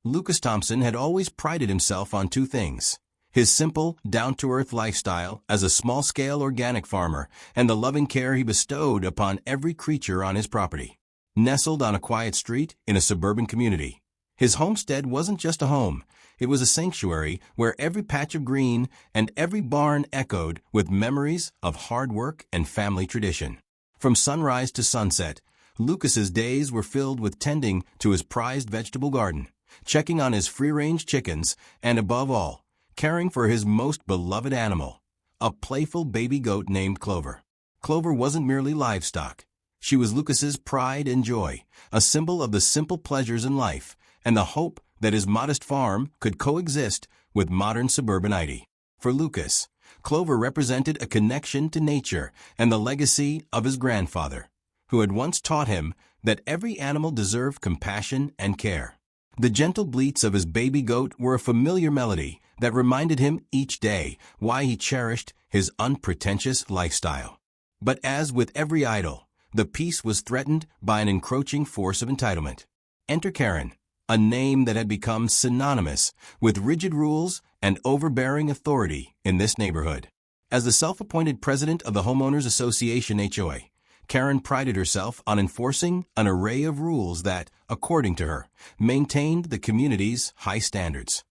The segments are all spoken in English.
Lucas Thompson had always prided himself on two things: his simple, down-to-earth lifestyle as a small-scale organic farmer and the loving care he bestowed upon every creature on his property. Nestled on a quiet street in a suburban community, his homestead wasn't just a home, it was a sanctuary where every patch of green and every barn echoed with memories of hard work and family tradition. From sunrise to sunset, Lucas's days were filled with tending to his prized vegetable garden, checking on his free-range chickens, and above all, caring for his most beloved animal, a playful baby goat named Clover. Clover wasn't merely livestock. She was Lucas's pride and joy, a symbol of the simple pleasures in life and the hope that his modest farm could coexist with modern suburbanity. For Lucas, Clover represented a connection to nature and the legacy of his grandfather, who had once taught him that every animal deserved compassion and care. The gentle bleats of his baby goat were a familiar melody that reminded him each day why he cherished his unpretentious lifestyle. But as with every idol, the peace was threatened by an encroaching force of entitlement. Enter Kerren, a name that had become synonymous with rigid rules and overbearing authority in this neighborhood. As the self-appointed president of the Homeowners Association HOA, Kerren prided herself on enforcing an array of rules that, according to her, maintained the community's high standards.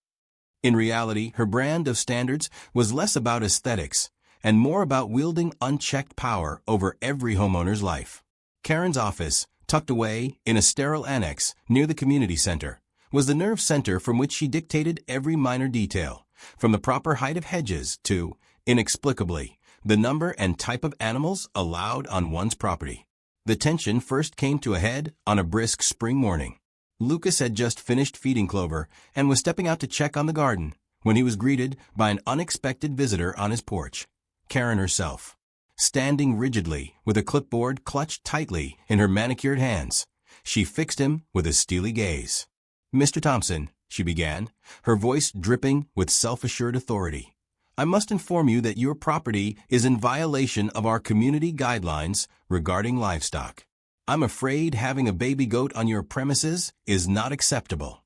In reality, her brand of standards was less about aesthetics and more about wielding unchecked power over every homeowner's life. Kerren's office, tucked away in a sterile annex near the community center, was the nerve center from which she dictated every minor detail, from the proper height of hedges to, inexplicably, the number and type of animals allowed on one's property. The tension first came to a head on a brisk spring morning. Lucas had just finished feeding Clover and was stepping out to check on the garden when he was greeted by an unexpected visitor on his porch, Kerren herself. Standing rigidly with a clipboard clutched tightly in her manicured hands, she fixed him with a steely gaze. "Mr. Thompson," she began, her voice dripping with self-assured authority, "I must inform you that your property is in violation of our community guidelines regarding livestock. I'm afraid having a baby goat on your premises is not acceptable."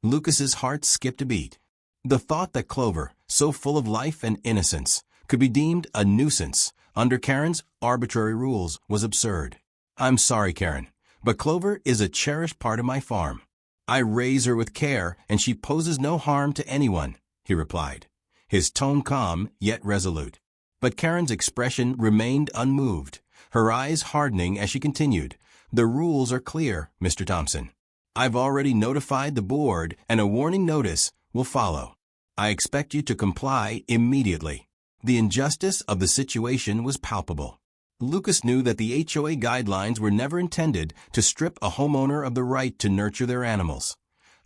Lucas's heart skipped a beat. The thought that Clover, so full of life and innocence, could be deemed a nuisance under Kerren's arbitrary rules was absurd. "I'm sorry, Kerren, but Clover is a cherished part of my farm. I raise her with care and she poses no harm to anyone," he replied, his tone calm yet resolute. But Kerren's expression remained unmoved, her eyes hardening as she continued, "The rules are clear, Mr. Thompson. I've already notified the board and a warning notice will follow. I expect you to comply immediately." The injustice of the situation was palpable. Lucas knew that the HOA guidelines were never intended to strip a homeowner of the right to nurture their animals,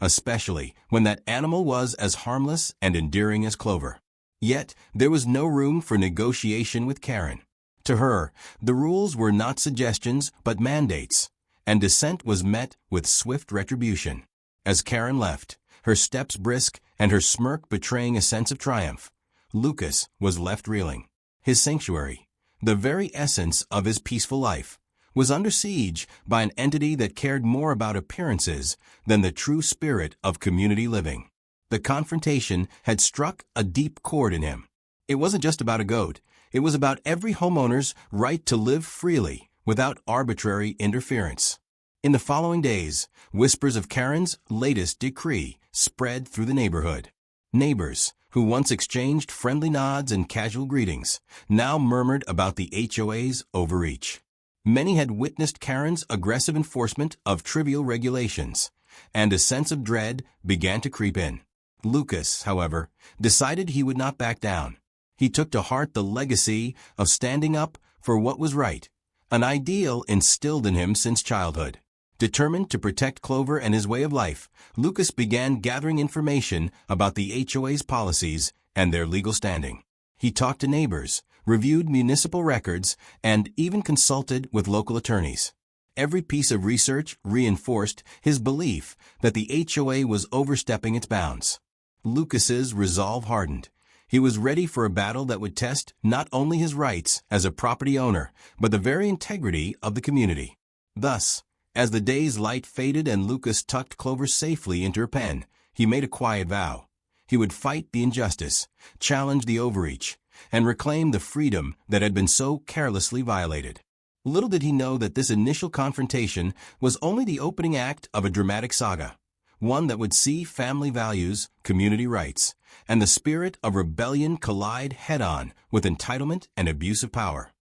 especially when that animal was as harmless and endearing as Clover. Yet, there was no room for negotiation with Kerren. To her, the rules were not suggestions but mandates, and dissent was met with swift retribution. As Kerren left, her steps brisk and her smirk betraying a sense of triumph, Lucas was left reeling. His sanctuary, the very essence of his peaceful life, was under siege by an entity that cared more about appearances than the true spirit of community living. The confrontation had struck a deep chord in him. It wasn't just about a goat. It was about every homeowner's right to live freely without arbitrary interference. In the following days, whispers of Kerren's latest decree spread through the neighborhood. Neighbors, who once exchanged friendly nods and casual greetings, now murmured about the HOA's overreach. Many had witnessed Kerren's aggressive enforcement of trivial regulations, and a sense of dread began to creep in. Lucas, however, decided he would not back down. He took to heart the legacy of standing up for what was right, an ideal instilled in him since childhood. Determined to protect Clover and his way of life, Lucas began gathering information about the HOA's policies and their legal standing. He talked to neighbors, reviewed municipal records, and even consulted with local attorneys. Every piece of research reinforced his belief that the HOA was overstepping its bounds. Lucas's resolve hardened. He was ready for a battle that would test not only his rights as a property owner, but the very integrity of the community. Thus, as the day's light faded and Lucas tucked Clover safely into her pen, he made a quiet vow. He would fight the injustice, challenge the overreach, and reclaim the freedom that had been so carelessly violated. Little did he know that this initial confrontation was only the opening act of a dramatic saga, one that would see family values, community rights, and the spirit of rebellion collide head-on with entitlement and abuse of power.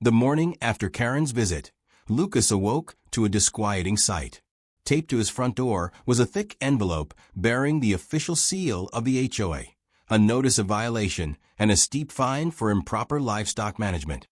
The morning after Kerren's visit, Lucas awoke to a disquieting sight. Taped to his front door was a thick envelope bearing the official seal of the HOA, a notice of violation, and a steep fine for improper livestock management.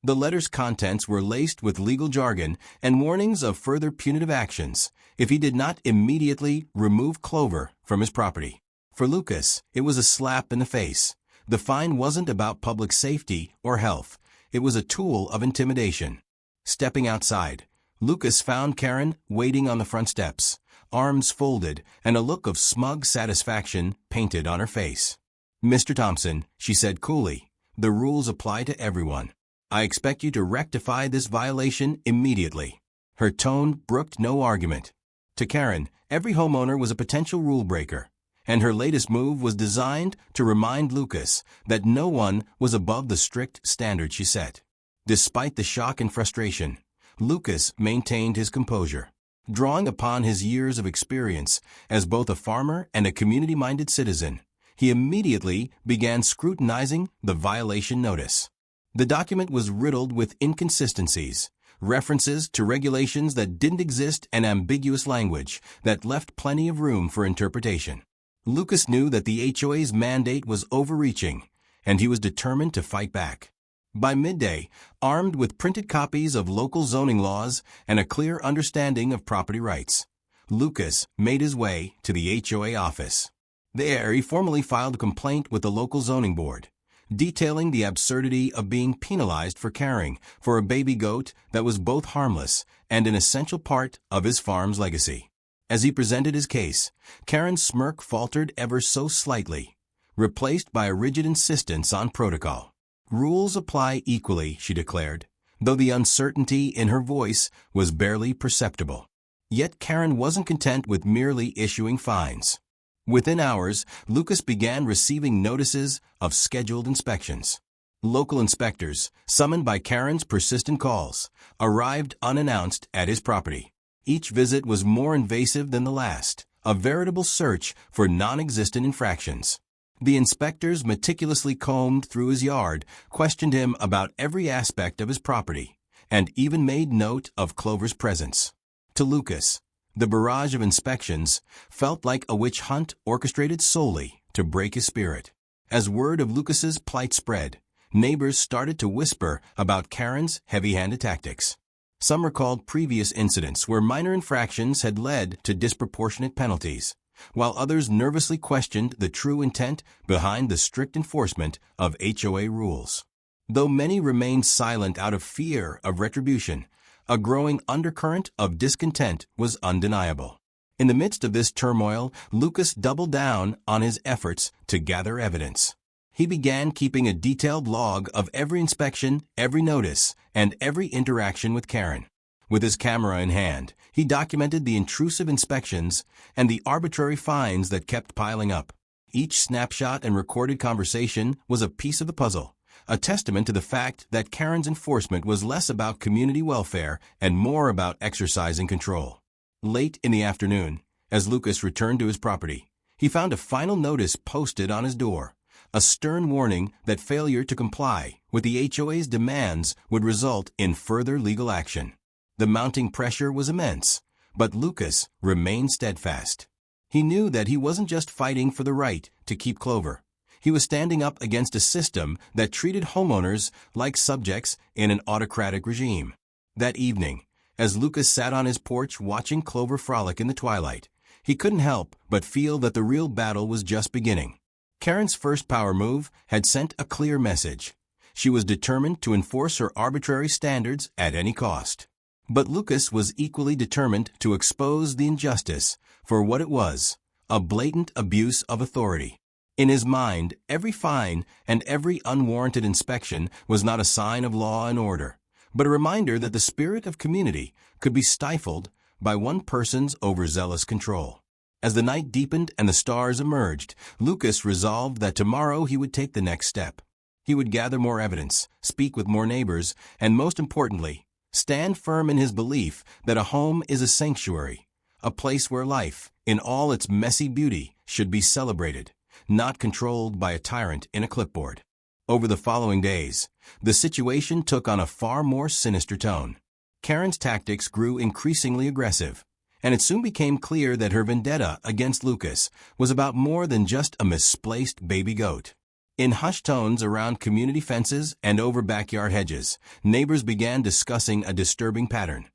The letter's contents were laced with legal jargon and warnings of further punitive actions if he did not immediately remove Clover from his property. For Lucas, it was a slap in the face. The fine wasn't about public safety or health. It was a tool of intimidation. Stepping outside, Lucas found Kerren waiting on the front steps, arms folded and a look of smug satisfaction painted on her face. "Mr. Thompson," she said coolly, "the rules apply to everyone. I expect you to rectify this violation immediately." Her tone brooked no argument. To Kerren, every homeowner was a potential rule breaker, and her latest move was designed to remind Lucas that no one was above the strict standard she set. Despite the shock and frustration, Lucas maintained his composure. Drawing upon his years of experience as both a farmer and a community-minded citizen, he immediately began scrutinizing the violation notice. The document was riddled with inconsistencies, references to regulations that didn't exist, and ambiguous language that left plenty of room for interpretation. Lucas knew that the HOA's mandate was overreaching, and he was determined to fight back. By midday, armed with printed copies of local zoning laws and a clear understanding of property rights, Lucas made his way to the HOA office. There, he formally filed a complaint with the local zoning board, detailing the absurdity of being penalized for caring for a baby goat that was both harmless and an essential part of his farm's legacy. As he presented his case, Kerren's smirk faltered ever so slightly, replaced by a rigid insistence on protocol. "Rules apply equally," she declared, though the uncertainty in her voice was barely perceptible. Yet Kerren wasn't content with merely issuing fines. Within hours, Lucas began receiving notices of scheduled inspections. Local inspectors, summoned by Kerren's persistent calls, arrived unannounced at his property. Each visit was more invasive than the last, a veritable search for non-existent infractions. The inspectors meticulously combed through his yard, questioned him about every aspect of his property, and even made note of Clover's presence. To Lucas, the barrage of inspections felt like a witch hunt orchestrated solely to break his spirit. As word of Lucas's plight spread, neighbors started to whisper about Kerren's heavy-handed tactics. Some recalled previous incidents where minor infractions had led to disproportionate penalties, while others nervously questioned the true intent behind the strict enforcement of HOA rules. Though many remained silent out of fear of retribution, a growing undercurrent of discontent was undeniable. In the midst of this turmoil, Lucas doubled down on his efforts to gather evidence. He began keeping a detailed log of every inspection, every notice, and every interaction with Kerren. With his camera in hand, he documented the intrusive inspections and the arbitrary fines that kept piling up. Each snapshot and recorded conversation was a piece of the puzzle, a testament to the fact that Kerren's enforcement was less about community welfare and more about exercising control. Late in the afternoon, as Lucas returned to his property, he found a final notice posted on his door, a stern warning that failure to comply with the HOA's demands would result in further legal action. The mounting pressure was immense, but Lucas remained steadfast. He knew that he wasn't just fighting for the right to keep Clover. He was standing up against a system that treated homeowners like subjects in an autocratic regime. That evening, as Lucas sat on his porch watching Clover frolic in the twilight, he couldn't help but feel that the real battle was just beginning. Kerren's first power move had sent a clear message. She was determined to enforce her arbitrary standards at any cost. But Lucas was equally determined to expose the injustice for what it was, a blatant abuse of authority. In his mind, every fine and every unwarranted inspection was not a sign of law and order, but a reminder that the spirit of community could be stifled by one person's overzealous control. As the night deepened and the stars emerged, Lucas resolved that tomorrow he would take the next step. He would gather more evidence, speak with more neighbors, and most importantly, stand firm in his belief that a home is a sanctuary, a place where life, in all its messy beauty, should be celebrated, not controlled by a tyrant in a clipboard. Over the following days, the situation took on a far more sinister tone. Kerren's tactics grew increasingly aggressive, and it soon became clear that her vendetta against Lucas was about more than just a misplaced baby goat. In hushed tones around community fences and over backyard hedges, neighbors began discussing a disturbing pattern.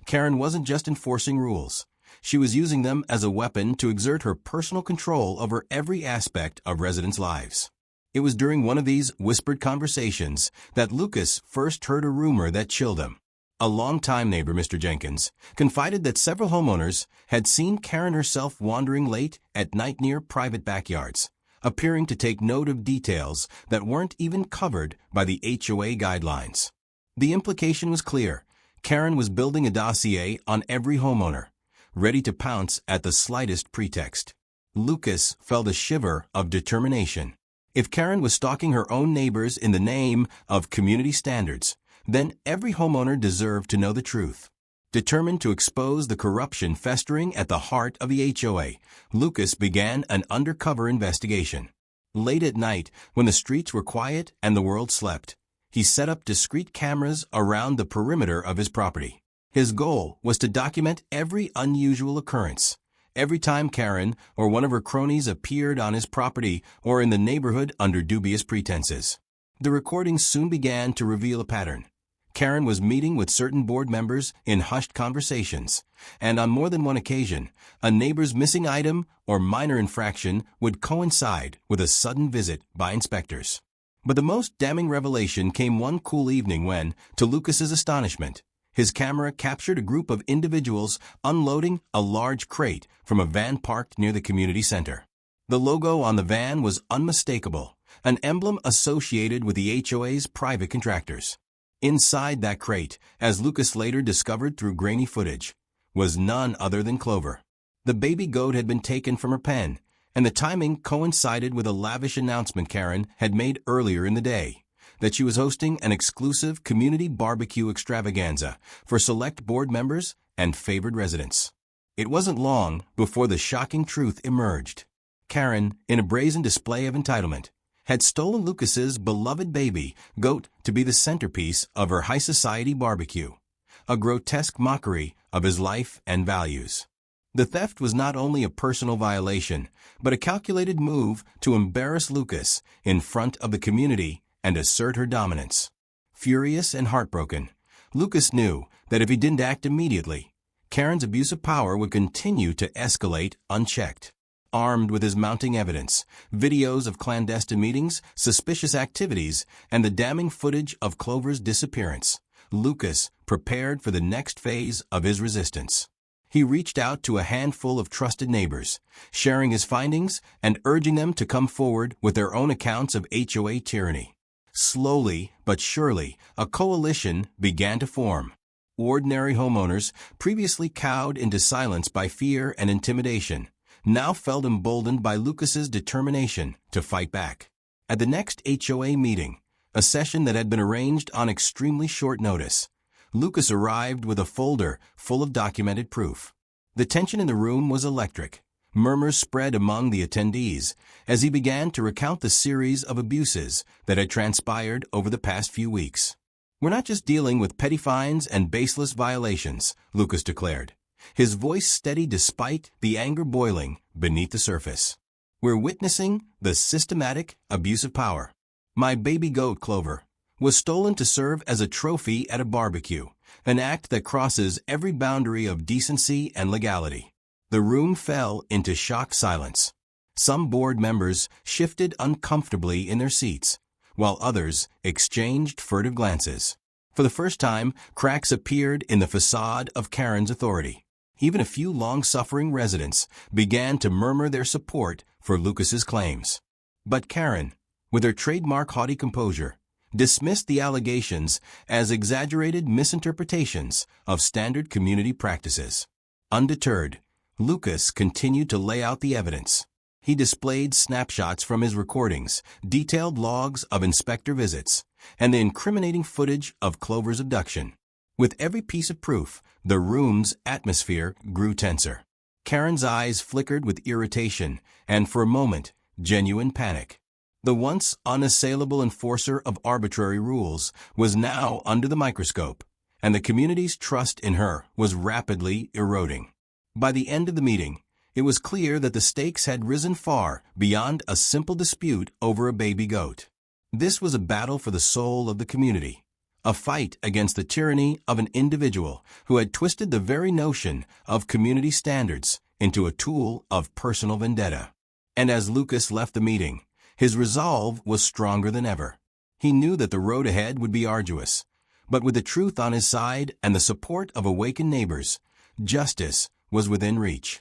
Kerren wasn't just enforcing rules. She was using them as a weapon to exert her personal control over every aspect of residents' lives. It was during one of these whispered conversations that Lucas first heard a rumor that chilled him. A longtime neighbor, Mr. Jenkins, confided that several homeowners had seen Kerren herself wandering late at night near private backyards, appearing to take note of details that weren't even covered by the HOA guidelines. The implication was clear. Kerren was building a dossier on every homeowner, ready to pounce at the slightest pretext. Lucas felt a shiver of determination. If Kerren was stalking her own neighbors in the name of community standards, then every homeowner deserved to know the truth. Determined to expose the corruption festering at the heart of the HOA, Lucas began an undercover investigation. Late at night, when the streets were quiet and the world slept, he set up discreet cameras around the perimeter of his property. His goal was to document every unusual occurrence, every time Kerren or one of her cronies appeared on his property or in the neighborhood under dubious pretenses. The recordings soon began to reveal a pattern. Kerren was meeting with certain board members in hushed conversations, and on more than one occasion, a neighbor's missing item or minor infraction would coincide with a sudden visit by inspectors. But the most damning revelation came one cool evening when, to Lucas's astonishment, his camera captured a group of individuals unloading a large crate from a van parked near the community center. The logo on the van was unmistakable, an emblem associated with the HOA's private contractors. Inside that crate, as Lucas later discovered through grainy footage, was none other than Clover. The baby goat had been taken from her pen, and the timing coincided with a lavish announcement Kerren had made earlier in the day, that she was hosting an exclusive community barbecue extravaganza for select board members and favored residents. It wasn't long before the shocking truth emerged. Kerren, in a brazen display of entitlement, had stolen Lucas's beloved baby goat to be the centerpiece of her high society barbecue, a grotesque mockery of his life and values. The theft was not only a personal violation, but a calculated move to embarrass Lucas in front of the community and assert her dominance. Furious and heartbroken, Lucas knew that if he didn't act immediately, Kerren's abuse of power would continue to escalate unchecked. Armed with his mounting evidence, videos of clandestine meetings, suspicious activities, and the damning footage of Clover's disappearance, Lucas prepared for the next phase of his resistance. He reached out to a handful of trusted neighbors, sharing his findings and urging them to come forward with their own accounts of HOA tyranny. Slowly but surely, a coalition began to form. Ordinary homeowners, previously cowed into silence by fear and intimidation, now felt emboldened by Lucas's determination to fight back. At the next HOA meeting, a session that had been arranged on extremely short notice, Lucas arrived with a folder full of documented proof. The tension in the room was electric. Murmurs spread among the attendees as he began to recount the series of abuses that had transpired over the past few weeks. "We're not just dealing with petty fines and baseless violations," Lucas declared, his voice steady despite the anger boiling beneath the surface. "We're witnessing the systematic abuse of power. My baby goat, Clover, was stolen to serve as a trophy at a barbecue, an act that crosses every boundary of decency and legality." The room fell into shocked silence. Some board members shifted uncomfortably in their seats, while others exchanged furtive glances. For the first time, cracks appeared in the facade of Kerren's authority. Even a few long-suffering residents began to murmur their support for Lucas's claims. But Kerren, with her trademark haughty composure, dismissed the allegations as exaggerated misinterpretations of standard community practices. Undeterred, Lucas continued to lay out the evidence. He displayed snapshots from his recordings, detailed logs of inspector visits, and the incriminating footage of Clover's abduction. With every piece of proof, the room's atmosphere grew tenser. Kerren's eyes flickered with irritation and, for a moment, genuine panic. The once unassailable enforcer of arbitrary rules was now under the microscope, and the community's trust in her was rapidly eroding. By the end of the meeting, it was clear that the stakes had risen far beyond a simple dispute over a baby goat. This was a battle for the soul of the community, a fight against the tyranny of an individual who had twisted the very notion of community standards into a tool of personal vendetta. And as Lucas left the meeting, his resolve was stronger than ever. He knew that the road ahead would be arduous, but with the truth on his side and the support of awakened neighbors, justice was within reach.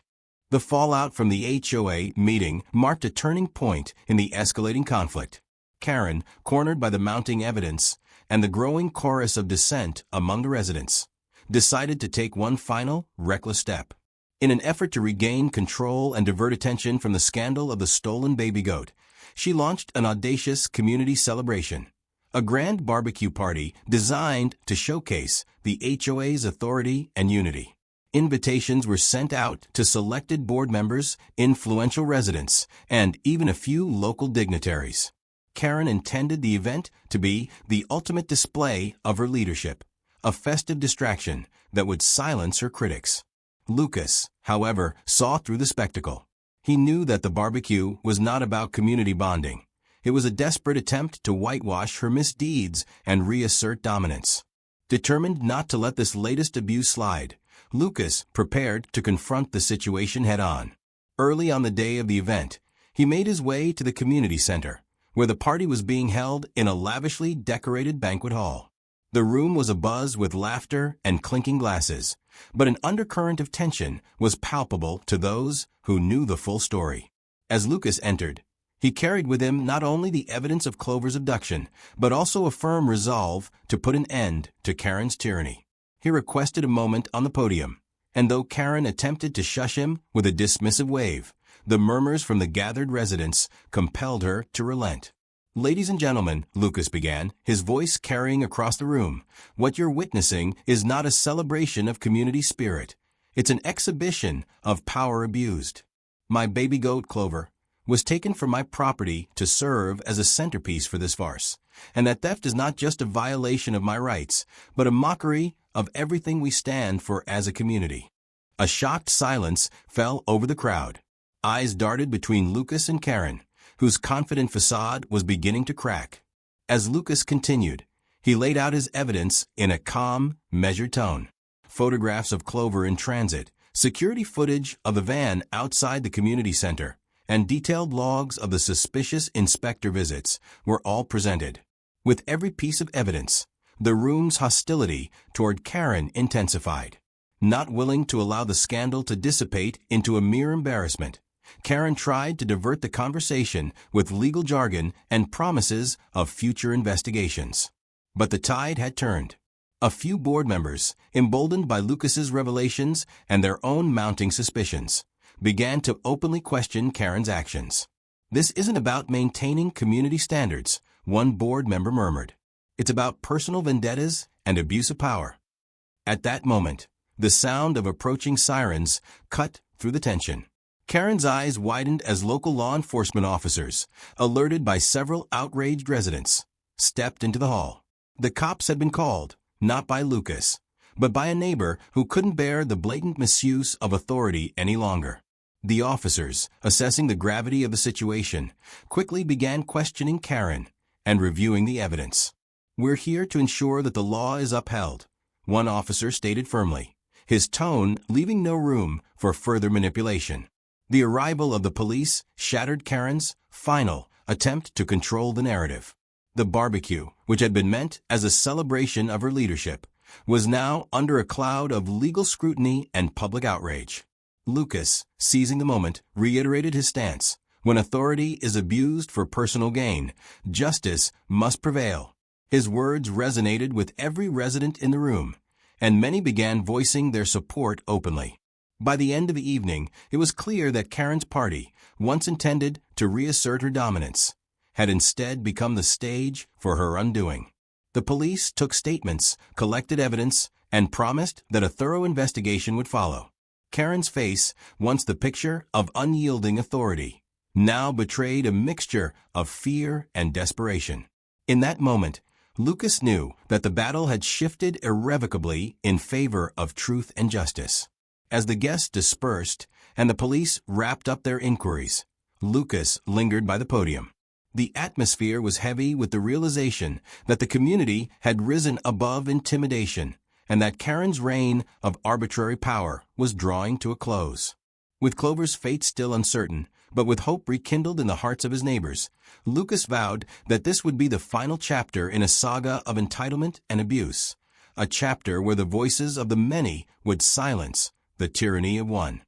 The fallout from the HOA meeting marked a turning point in the escalating conflict. Kerren, cornered by the mounting evidence and the growing chorus of dissent among the residents, decided to take one final, reckless step. In an effort to regain control and divert attention from the scandal of the stolen baby goat, she launched an audacious community celebration, a grand barbecue party designed to showcase the HOA's authority and unity. Invitations were sent out to selected board members, influential residents, and even a few local dignitaries. Kerren intended the event to be the ultimate display of her leadership, a festive distraction that would silence her critics. Lucas, however, saw through the spectacle. He knew that the barbecue was not about community bonding. It was a desperate attempt to whitewash her misdeeds and reassert dominance. Determined not to let this latest abuse slide, Lucas prepared to confront the situation head-on. Early on the day of the event, he made his way to the community center, where the party was being held in a lavishly decorated banquet hall. The room was abuzz with laughter and clinking glasses, but an undercurrent of tension was palpable to those who knew the full story. As Lucas entered, he carried with him not only the evidence of Clover's abduction, but also a firm resolve to put an end to Kerren's tyranny. He requested a moment on the podium, and though Kerren attempted to shush him with a dismissive wave, the murmurs from the gathered residents compelled her to relent. "Ladies and gentlemen," Lucas began, his voice carrying across the room, "what you're witnessing is not a celebration of community spirit. It's an exhibition of power abused. My baby goat, Clover, was taken from my property to serve as a centerpiece for this farce, and that theft is not just a violation of my rights, but a mockery of everything we stand for as a community." A shocked silence fell over the crowd. Eyes darted between Lucas and Kerren, whose confident facade was beginning to crack. As Lucas continued, he laid out his evidence in a calm, measured tone. Photographs of Clover in transit, security footage of the van outside the community center, and detailed logs of the suspicious inspector visits were all presented. With every piece of evidence, the room's hostility toward Kerren intensified. Not willing to allow the scandal to dissipate into a mere embarrassment, Kerren tried to divert the conversation with legal jargon and promises of future investigations. But the tide had turned. A few board members, emboldened by Lucas's revelations and their own mounting suspicions, began to openly question Kerren's actions. "This isn't about maintaining community standards," one board member murmured. "It's about personal vendettas and abuse of power." At that moment, the sound of approaching sirens cut through the tension. Kerren's eyes widened as local law enforcement officers, alerted by several outraged residents, stepped into the hall. The cops had been called, not by Lucas, but by a neighbor who couldn't bear the blatant misuse of authority any longer. The officers, assessing the gravity of the situation, quickly began questioning Kerren and reviewing the evidence. "We're here to ensure that the law is upheld," one officer stated firmly, his tone leaving no room for further manipulation. The arrival of the police shattered Kerren's final attempt to control the narrative. The barbecue, which had been meant as a celebration of her leadership, was now under a cloud of legal scrutiny and public outrage. Lucas, seizing the moment, reiterated his stance. When authority is abused for personal gain, justice must prevail. His words resonated with every resident in the room, and many began voicing their support openly. By the end of the evening, it was clear that Kerren's party, once intended to reassert her dominance, had instead become the stage for her undoing. The police took statements, collected evidence, and promised that a thorough investigation would follow. Kerren's face, once the picture of unyielding authority, now betrayed a mixture of fear and desperation. In that moment, Lucas knew that the battle had shifted irrevocably in favor of truth and justice. As the guests dispersed and the police wrapped up their inquiries, Lucas lingered by the podium. The atmosphere was heavy with the realization that the community had risen above intimidation and that Kerren's reign of arbitrary power was drawing to a close. With Clover's fate still uncertain, but with hope rekindled in the hearts of his neighbors, Lucas vowed that this would be the final chapter in a saga of entitlement and abuse, a chapter where the voices of the many would silence the tyranny of one.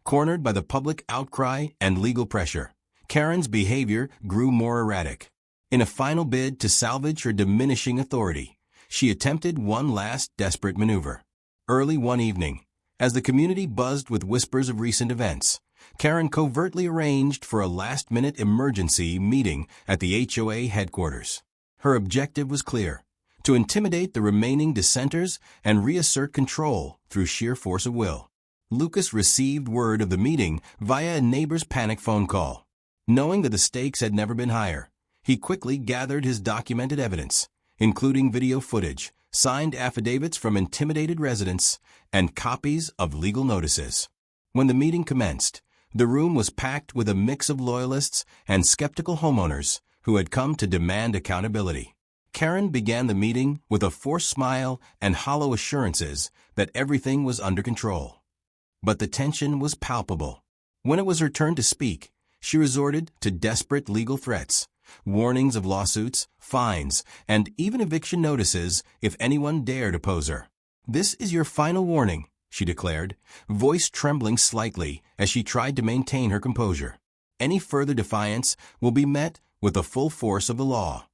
Cornered by the public outcry and legal pressure, Kerren's behavior grew more erratic. In a final bid to salvage her diminishing authority, she attempted one last desperate maneuver. Early one evening, as the community buzzed with whispers of recent events, Kerren covertly arranged for a last-minute emergency meeting at the HOA headquarters. Her objective was clear: to intimidate the remaining dissenters and reassert control through sheer force of will. Lucas received word of the meeting via a neighbor's panic phone call. Knowing that the stakes had never been higher, he quickly gathered his documented evidence, including video footage, signed affidavits from intimidated residents, and copies of legal notices. When the meeting commenced, the room was packed with a mix of loyalists and skeptical homeowners who had come to demand accountability. Kerren began the meeting with a forced smile and hollow assurances that everything was under control. But the tension was palpable. When it was her turn to speak, she resorted to desperate legal threats, warnings of lawsuits, fines, and even eviction notices if anyone dared oppose her. "This is your final warning," she declared, voice trembling slightly as she tried to maintain her composure. "Any further defiance will be met with the full force of the law."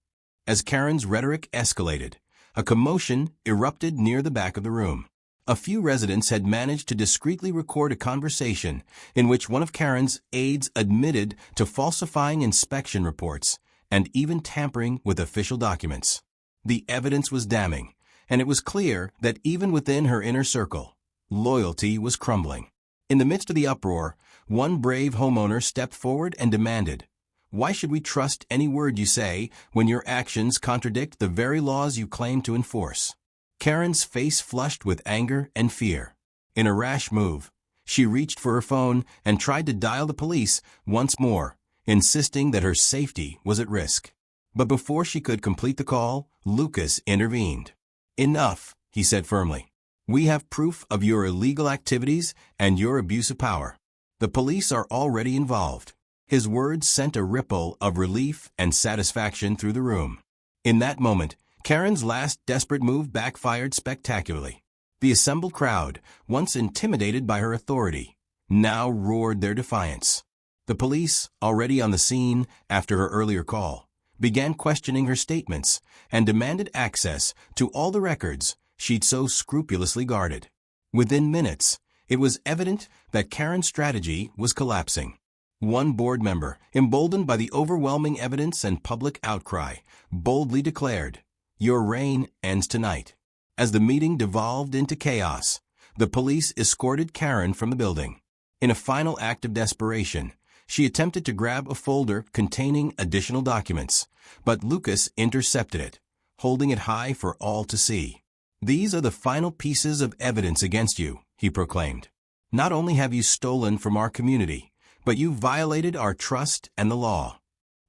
As Kerren's rhetoric escalated, a commotion erupted near the back of the room. A few residents had managed to discreetly record a conversation in which one of Kerren's aides admitted to falsifying inspection reports and even tampering with official documents. The evidence was damning, and it was clear that even within her inner circle, loyalty was crumbling. In the midst of the uproar, one brave homeowner stepped forward and demanded, "Why should we trust any word you say when your actions contradict the very laws you claim to enforce?" Kerren's face flushed with anger and fear. In a rash move, she reached for her phone and tried to dial the police once more, insisting that her safety was at risk. But before she could complete the call, Lucas intervened. "Enough," he said firmly. "We have proof of your illegal activities and your abuse of power. The police are already involved." His words sent a ripple of relief and satisfaction through the room. In that moment, Kerren's last desperate move backfired spectacularly. The assembled crowd, once intimidated by her authority, now roared their defiance. The police, already on the scene after her earlier call, began questioning her statements and demanded access to all the records she'd so scrupulously guarded. Within minutes, it was evident that Kerren's strategy was collapsing. One board member, emboldened by the overwhelming evidence and public outcry, boldly declared, "Your reign ends tonight." As the meeting devolved into chaos, the police escorted Kerren from the building. In a final act of desperation, she attempted to grab a folder containing additional documents, but Lucas intercepted it, holding it high for all to see. "These are the final pieces of evidence against you," he proclaimed. "Not only have you stolen from our community, but you violated our trust and the law."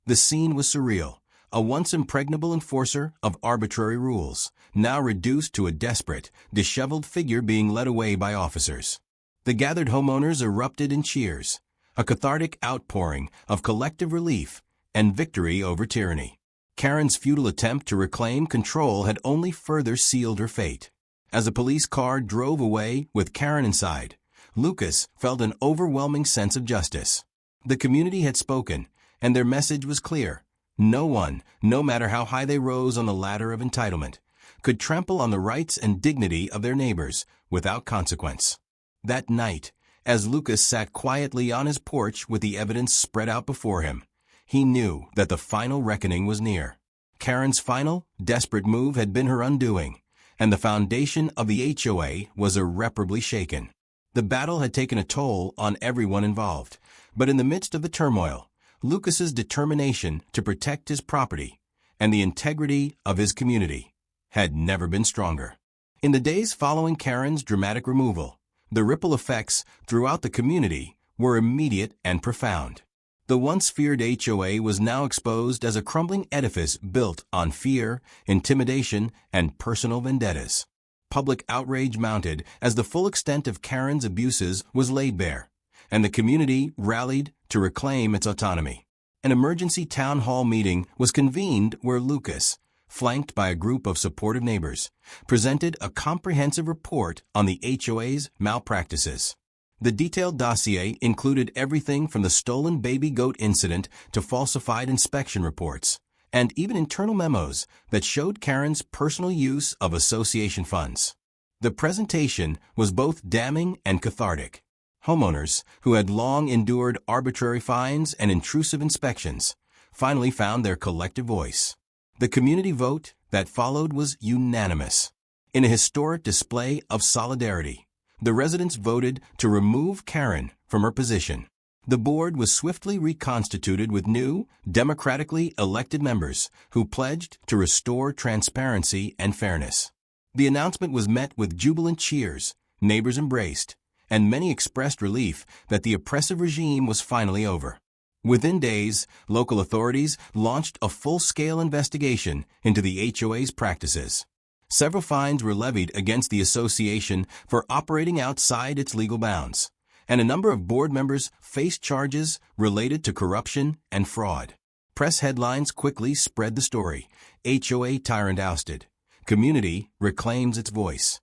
The scene was surreal. A once impregnable enforcer of arbitrary rules, now reduced to a desperate, disheveled figure being led away by officers. The gathered homeowners erupted in cheers, a cathartic outpouring of collective relief and victory over tyranny. Kerren's futile attempt to reclaim control had only further sealed her fate. As the police car drove away with Kerren inside, Lucas felt an overwhelming sense of justice. The community had spoken, and their message was clear. No one, no matter how high they rose on the ladder of entitlement, could trample on the rights and dignity of their neighbors without consequence. That night, As Lucas sat quietly on his porch with the evidence spread out before him, he knew that the final reckoning was near. Kerren's final, desperate move had been her undoing, and the foundation of the HOA was irreparably shaken. The battle had taken a toll on everyone involved, but in the midst of the turmoil, Lucas's determination to protect his property and the integrity of his community had never been stronger. In the days following Kerren's dramatic removal, the ripple effects throughout the community were immediate and profound. The once feared HOA was now exposed as a crumbling edifice built on fear, intimidation, and personal vendettas. Public outrage mounted as the full extent of Kerren's abuses was laid bare, and the community rallied to reclaim its autonomy. An emergency town hall meeting was convened where Lucas, flanked by a group of supportive neighbors, presented a comprehensive report on the HOA's malpractices. The detailed dossier included everything from the stolen baby goat incident to falsified inspection reports, and even internal memos that showed Kerren's personal use of association funds. The presentation was both damning and cathartic. Homeowners, who had long endured arbitrary fines and intrusive inspections, finally found their collective voice. The community vote that followed was unanimous. In a historic display of solidarity, the residents voted to remove Kerren from her position. The board was swiftly reconstituted with new, democratically elected members who pledged to restore transparency and fairness. The announcement was met with jubilant cheers, neighbors embraced, and many expressed relief that the oppressive regime was finally over. Within days, local authorities launched a full-scale investigation into the HOA's practices. Several fines were levied against the association for operating outside its legal bounds, and a number of board members faced charges related to corruption and fraud. Press headlines quickly spread the story: HOA tyrant ousted. Community reclaims its voice.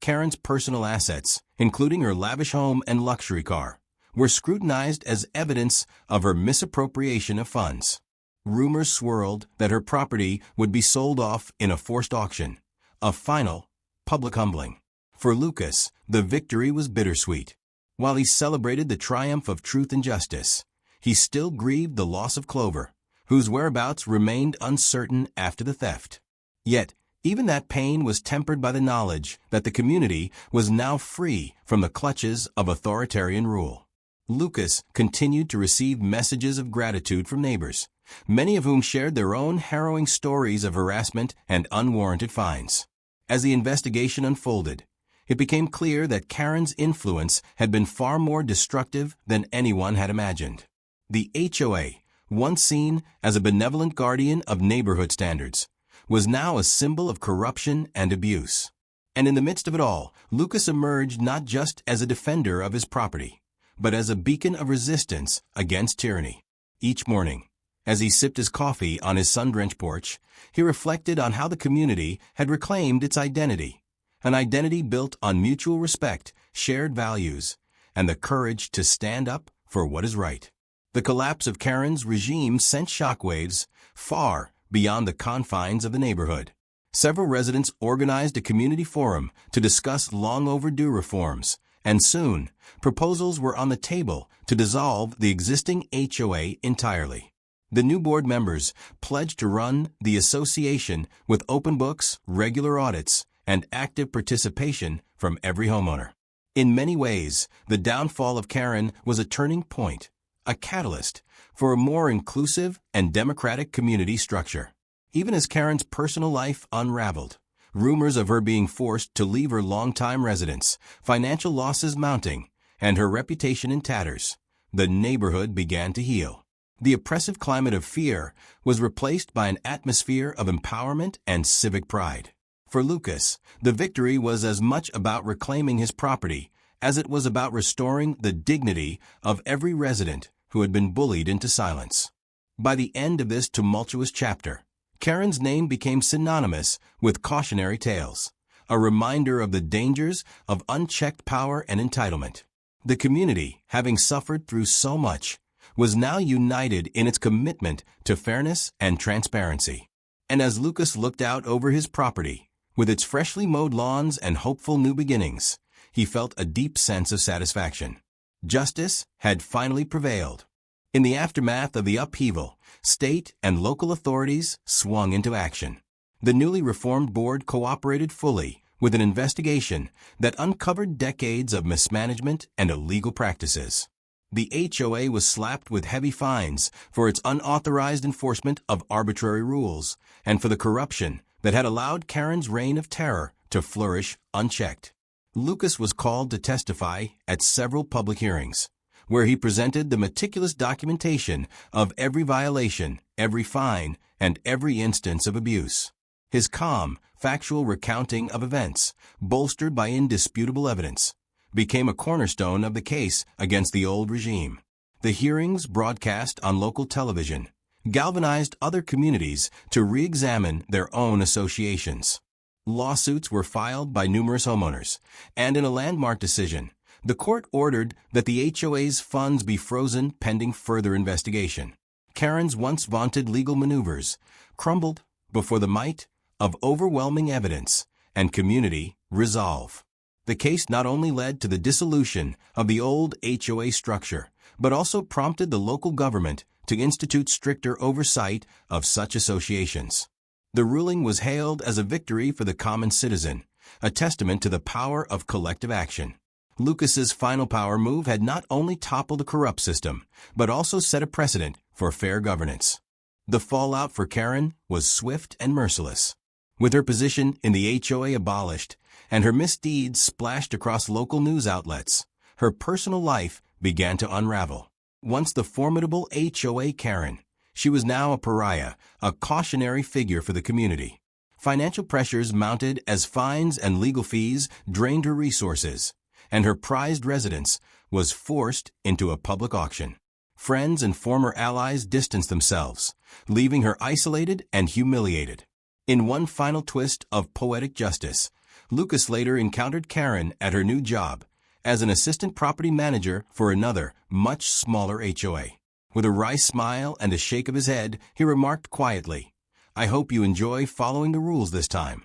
Kerren's personal assets, including her lavish home and luxury car, were scrutinized as evidence of her misappropriation of funds. Rumors swirled that her property would be sold off in a forced auction, a final, public humbling. For Lucas, the victory was bittersweet. While he celebrated the triumph of truth and justice, he still grieved the loss of Clover, whose whereabouts remained uncertain after the theft. Yet, even that pain was tempered by the knowledge that the community was now free from the clutches of authoritarian rule. Lucas continued to receive messages of gratitude from neighbors, many of whom shared their own harrowing stories of harassment and unwarranted fines. As the investigation unfolded, it became clear that Kerren's influence had been far more destructive than anyone had imagined. The HOA, once seen as a benevolent guardian of neighborhood standards, was now a symbol of corruption and abuse. And in the midst of it all, Lucas emerged not just as a defender of his property, but as a beacon of resistance against tyranny. Each morning, as he sipped his coffee on his sun-drenched porch, he reflected on how the community had reclaimed its identity, an identity built on mutual respect, shared values, and the courage to stand up for what is right. The collapse of Kerren's regime sent shockwaves far beyond the confines of the neighborhood. Several residents organized a community forum to discuss long-overdue reforms, and soon, proposals were on the table to dissolve the existing HOA entirely. The new board members pledged to run the association with open books, regular audits, and active participation from every homeowner. In many ways, the downfall of Kerren was a turning point, a catalyst for a more inclusive and democratic community structure. Even as Kerren's personal life unraveled, rumors of her being forced to leave her longtime residence, financial losses mounting, and her reputation in tatters, the neighborhood began to heal. The oppressive climate of fear was replaced by an atmosphere of empowerment and civic pride. For Lucas, the victory was as much about reclaiming his property as it was about restoring the dignity of every resident who had been bullied into silence. By the end of this tumultuous chapter, Kerren's name became synonymous with cautionary tales, a reminder of the dangers of unchecked power and entitlement. The community, having suffered through so much, was now united in its commitment to fairness and transparency. And as Lucas looked out over his property, with its freshly mowed lawns and hopeful new beginnings, he felt a deep sense of satisfaction. Justice had finally prevailed. In the aftermath of the upheaval, state and local authorities swung into action. The newly reformed board cooperated fully with an investigation that uncovered decades of mismanagement and illegal practices. The HOA was slapped with heavy fines for its unauthorized enforcement of arbitrary rules and for the corruption that had allowed Kerren's reign of terror to flourish unchecked. Lucas was called to testify at several public hearings, where he presented the meticulous documentation of every violation, every fine, and every instance of abuse. His calm, factual recounting of events, bolstered by indisputable evidence, became a cornerstone of the case against the old regime. The hearings, broadcast on local television, galvanized other communities to re-examine their own associations. Lawsuits were filed by numerous homeowners, and in a landmark decision, the court ordered that the HOA's funds be frozen pending further investigation. Kerren's once vaunted legal maneuvers crumbled before the might of overwhelming evidence and community resolve. The case not only led to the dissolution of the old HOA structure, but also prompted the local government to institute stricter oversight of such associations. The ruling was hailed as a victory for the common citizen, a testament to the power of collective action. Lucas's final power move had not only toppled a corrupt system, but also set a precedent for fair governance. The fallout for Kerren was swift and merciless. With her position in the HOA abolished and her misdeeds splashed across local news outlets, her personal life began to unravel. Once the formidable HOA Kerren, she was now a pariah, a cautionary figure for the community. Financial pressures mounted as fines and legal fees drained her resources, and her prized residence was forced into a public auction. Friends and former allies distanced themselves, leaving her isolated and humiliated. In one final twist of poetic justice, Lucas later encountered Kerren at her new job as an assistant property manager for another, much smaller HOA. With a wry smile and a shake of his head, he remarked quietly, "I hope you enjoy following the rules this time."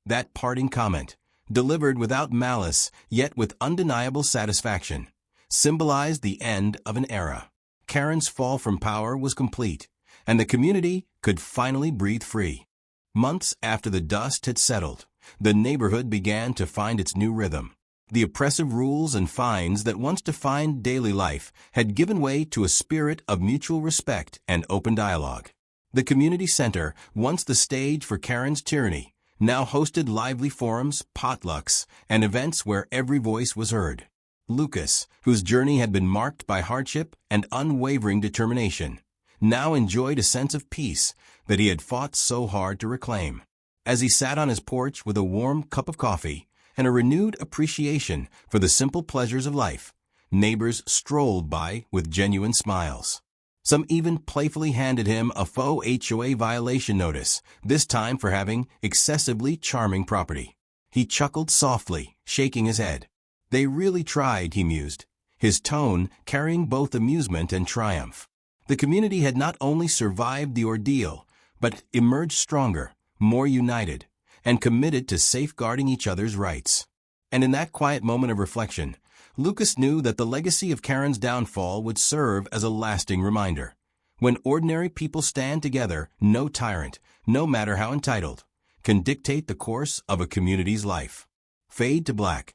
That parting comment, delivered without malice yet with undeniable satisfaction, symbolized the end of an era. Kerren's fall from power was complete, and the community could finally breathe free. Months after the dust had settled, the neighborhood began to find its new rhythm. The oppressive rules and fines that once defined daily life had given way to a spirit of mutual respect and open dialogue. The community center, once the stage for Kerren's tyranny, now hosted lively forums, potlucks, and events where every voice was heard. Lucas, whose journey had been marked by hardship and unwavering determination, now enjoyed a sense of peace that he had fought so hard to reclaim. As he sat on his porch with a warm cup of coffee and a renewed appreciation for the simple pleasures of life, neighbors strolled by with genuine smiles. Some even playfully handed him a faux HOA violation notice, this time for having excessively charming property. He chuckled softly, shaking his head. They really tried, he mused, his tone carrying both amusement and triumph. The community had not only survived the ordeal, but emerged stronger, more united, and committed to safeguarding each other's rights. And in that quiet moment of reflection, Lucas knew that the legacy of Kerren's downfall would serve as a lasting reminder. When ordinary people stand together, no tyrant, no matter how entitled, can dictate the course of a community's life. Fade to black.